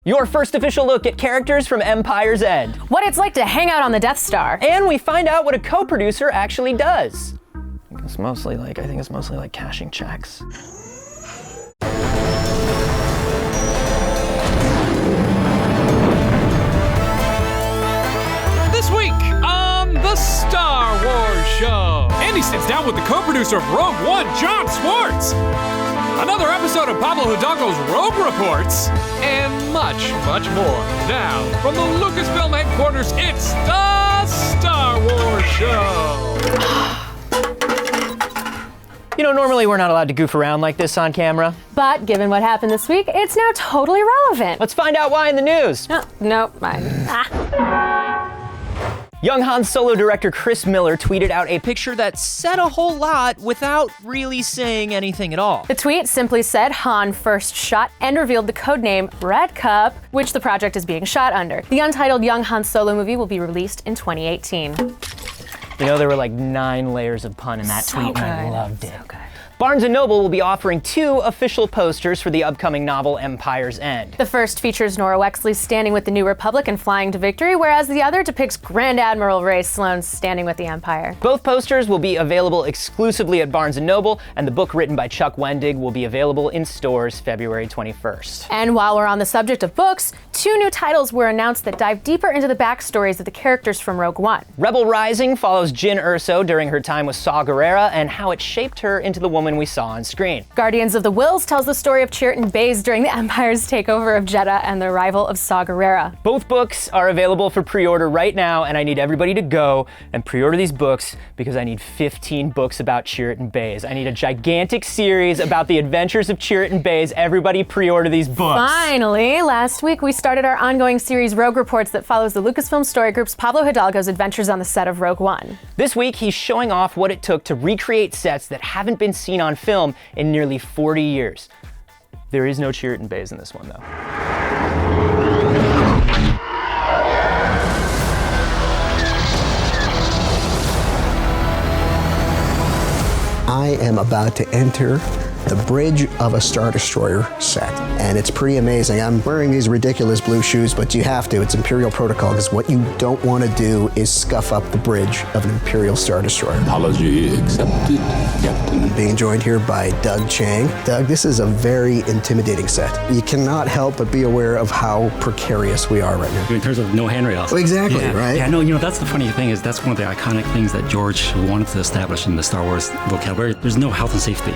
Your first official look at characters from Empire's End. What it's like to hang out on the Death Star. And we find out what a co-producer actually does. I think it's mostly like cashing checks. This week on the Star Wars Show, Andy sits down with the co-producer of Rogue One, John Swartz. Another episode of Pablo Hidalgo's Rogue Reports, and much, much more. Now, from the Lucasfilm headquarters, it's the Star Wars Show. You know, normally we're not allowed to goof around like this on camera. But given what happened this week, it's now totally relevant. Let's find out why in the news. Nope, mine. Young Han Solo director Chris Miller tweeted out a picture that said a whole lot without really saying anything at all. The tweet simply said Han first shot and revealed the codename Red Cup, which the project is being shot under. The untitled Young Han Solo movie will be released in 2018. You know, there were like 9 layers of pun in that tweet, and I loved it. So good. Barnes & Noble will be offering 2 official posters for the upcoming novel Empire's End. The first features Nora Wexley standing with the New Republic and flying to victory, whereas the other depicts Grand Admiral Sloane standing with the Empire. Both posters will be available exclusively at Barnes & Noble, and the book written by Chuck Wendig will be available in stores February 21st. And while we're on the subject of books, 2 new titles were announced that dive deeper into the backstories of the characters from Rogue One. Rebel Rising follows Jyn Erso during her time with Saw Gerrera and how it shaped her into the woman we saw on screen. Guardians of the Whills tells the story of Chirrut Baze during the Empire's takeover of Jedha and the arrival of Saw Gerrera. Both books are available for pre-order right now, and I need everybody to go and pre-order these books because I need 15 books about Chirrut Baze. I need a gigantic series about the adventures of Chirrut Baze. Everybody pre-order these books. Finally, last week we started our ongoing series Rogue Reports that follows the Lucasfilm Story Group's Pablo Hidalgo's adventures on the set of Rogue One. This week, he's showing off what it took to recreate sets that haven't been seen on film in nearly 40 years. There is no Chirrut Baze in this one, though. I am about to enter the bridge of a Star Destroyer set, and it's pretty amazing. I'm wearing these ridiculous blue shoes, but you have to. It's Imperial protocol, because what you don't want to do is scuff up the bridge of an Imperial Star Destroyer. Apology accepted, Captain. I'm being joined here by Doug Chang. Doug, this is a very intimidating set. You cannot help but be aware of how precarious we are right now. In terms of no handrails. Exactly, right? Yeah, no, that's the funny thing is that's one of the iconic things that George wanted to establish in the Star Wars vocabulary. There's no health and safety.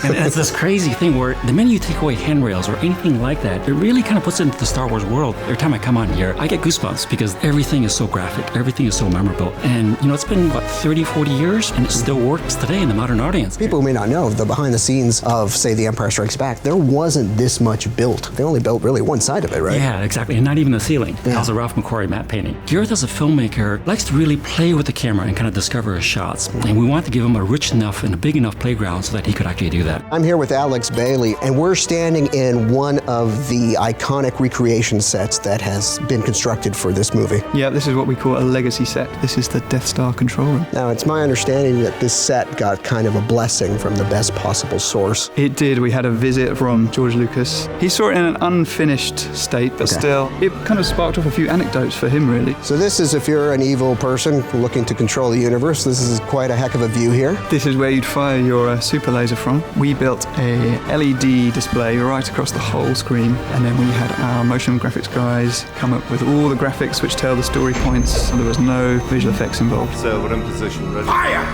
And it's this crazy thing where the minute you take away handrails or anything like that, it really kind of puts it into the Star Wars world. Every time I come on here, I get goosebumps because everything is so graphic, everything is so memorable. And, it's been, 30, 40 years, and it still works today in the modern audience. People who may not know, the behind the scenes of, say, The Empire Strikes Back, there wasn't this much built. They only built really one side of it, right? Yeah, exactly, and not even the ceiling. Yeah. That was a Ralph McQuarrie matte painting. Gareth, as a filmmaker, likes to really play with the camera and kind of discover his shots. And we want to give him a rich enough and a big enough playground so that he could actually do that. I'm here with Alex Bailey, and we're standing in one of the iconic recreation sets that has been constructed for this movie. Yeah, this is what we call a legacy set. This is the Death Star control room. Now, it's my understanding that this set got kind of a blessing from the best possible source. It did. We had a visit from George Lucas. He saw it in an unfinished state, but still, it kind of sparked off a few anecdotes for him, really. So this is if you're an evil person looking to control the universe, this is quite a heck of a view here. This is where you'd fire your super laser from. We built a LED display right across the whole screen, and then we had our motion graphics guys come up with all the graphics which tell the story points, so there was no visual effects involved. So we're in position, ready. Fire!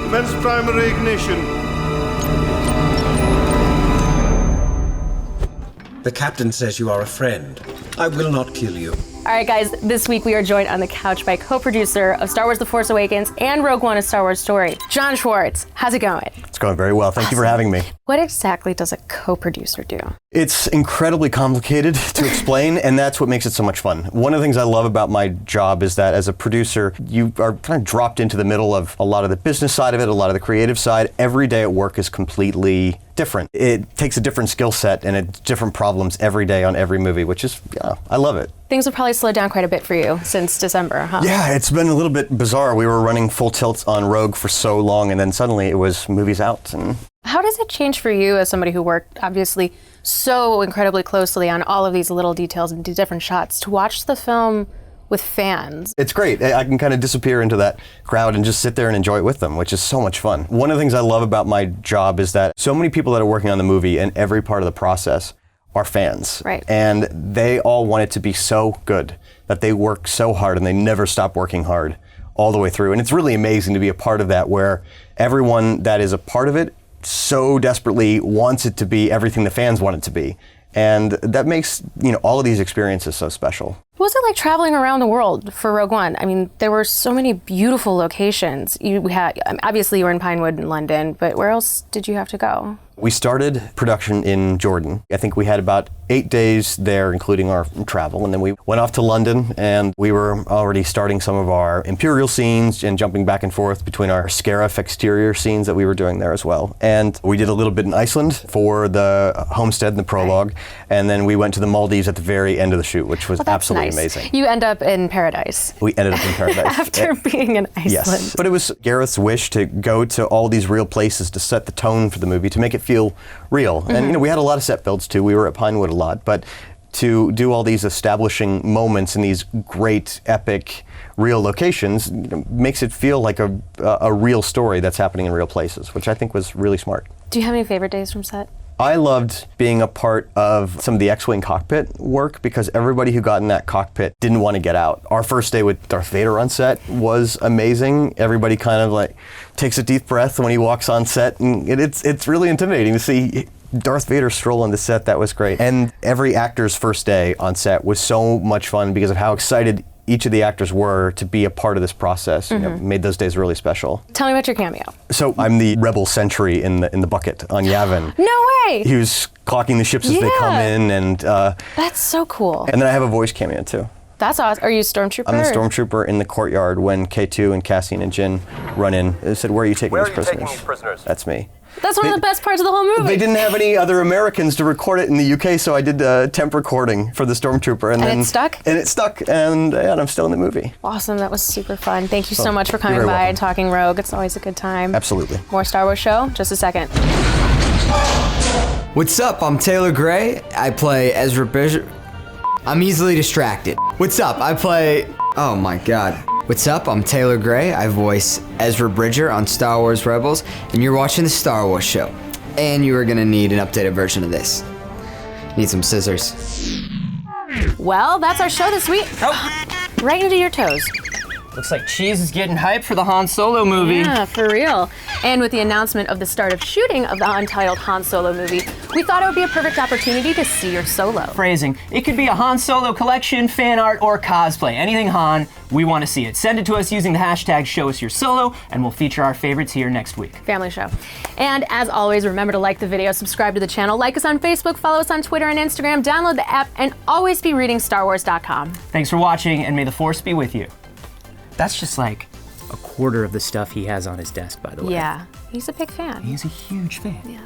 Commence primary ignition. The captain says you are a friend. I will not kill you. All right, guys, this week we are joined on the couch by co-producer of Star Wars The Force Awakens and Rogue One: A Star Wars Story, John Swartz. How's it going? It's going very well. Thank you for having me. What exactly does a co-producer do? It's incredibly complicated to explain, and that's what makes it so much fun. One of the things I love about my job is that as a producer, you are kind of dropped into the middle of a lot of the business side of it, a lot of the creative side. Every day at work is completely different. It takes a different skill set and it's different problems every day on every movie, which is, I love it. Things would probably probably slowed down quite a bit for you since December, huh? Yeah, it's been a little bit bizarre. We were running full tilt on Rogue for so long, and then suddenly it was movies out. And How does it change for you as somebody who worked obviously so incredibly closely on all of these little details and different shots to watch the film with fans? It's great. I can kind of disappear into that crowd and just sit there and enjoy it with them, which is so much fun. One of the things I love about my job is that so many people that are working on the movie and every part of the process are fans. Right. And they all want it to be so good that they work so hard and they never stop working hard all the way through. And it's really amazing to be a part of that, where everyone that is a part of it so desperately wants it to be everything the fans want it to be. And that makes, all of these experiences so special. What was it like traveling around the world for Rogue One? I mean, there were so many beautiful locations. Obviously you were in Pinewood in London, but where else did you have to go? We started production in Jordan. I think we had about 8 days there, including our travel, and then we went off to London, and we were already starting some of our Imperial scenes and jumping back and forth between our Scarif exterior scenes that we were doing there as well. And we did a little bit in Iceland for the homestead and the prologue, and then we went to the Maldives at the very end of the shoot, which was absolutely amazing. You end up in paradise. We ended up in paradise. After being in Iceland. Yes, but it was Gareth's wish to go to all these real places to set the tone for the movie, to make it feel real. Mm-hmm. And we had a lot of set builds too. We were at Pinewood a lot, but to do all these establishing moments in these great, epic, real locations makes it feel like a real story that's happening in real places, which I think was really smart. Do you have any favorite days from set? I loved being a part of some of the X-Wing cockpit work because everybody who got in that cockpit didn't want to get out. Our first day with Darth Vader on set was amazing. Everybody kind of like takes a deep breath when he walks on set, and it's really intimidating to see Darth Vader stroll on the set. That was great. And every actor's first day on set was so much fun because of how excited each of the actors were to be a part of this process. Made those days really special. Tell me about your cameo. So I'm the rebel sentry in the bucket on Yavin. No way! He was clocking the ships as they come in, and that's so cool. And then I have a voice cameo too. That's awesome. Are you a stormtrooper? I'm the stormtrooper in the courtyard when K2 and Cassian and Jin run in. They said, "Where are you taking these prisoners?" That's me. That's one of the best parts of the whole movie. They didn't have any other Americans to record it in the UK, so I did temp recording for the stormtrooper, and then it stuck. And it stuck, and I'm still in the movie. Awesome. That was super fun. Thank you so much for coming by and talking Rogue. It's always a good time. Absolutely. More Star Wars show. Just a second. What's up? I'm Taylor Gray. I play Ezra Bridger. I'm easily distracted. What's up? I play... Oh my god. What's up? I'm Taylor Gray. I voice Ezra Bridger on Star Wars Rebels, and you're watching the Star Wars show. And you are gonna need an updated version of this. Need some scissors. Well, that's our show this week. Right into your toes. Looks like Cheese is getting hyped for the Han Solo movie. Yeah, for real. And with the announcement of the start of shooting of the untitled Han Solo movie, we thought it would be a perfect opportunity to see your Solo. Phrasing. It could be a Han Solo collection, fan art, or cosplay. Anything Han, we want to see it. Send it to us using the hashtag #ShowUsYourSolo, and we'll feature our favorites here next week. Family show. And as always, remember to like the video, subscribe to the channel, like us on Facebook, follow us on Twitter and Instagram, download the app, and always be reading StarWars.com. Thanks for watching, and may the Force be with you. That's just like a quarter of the stuff he has on his desk, by the way. Yeah, he's a big fan. He's a huge fan. Yeah.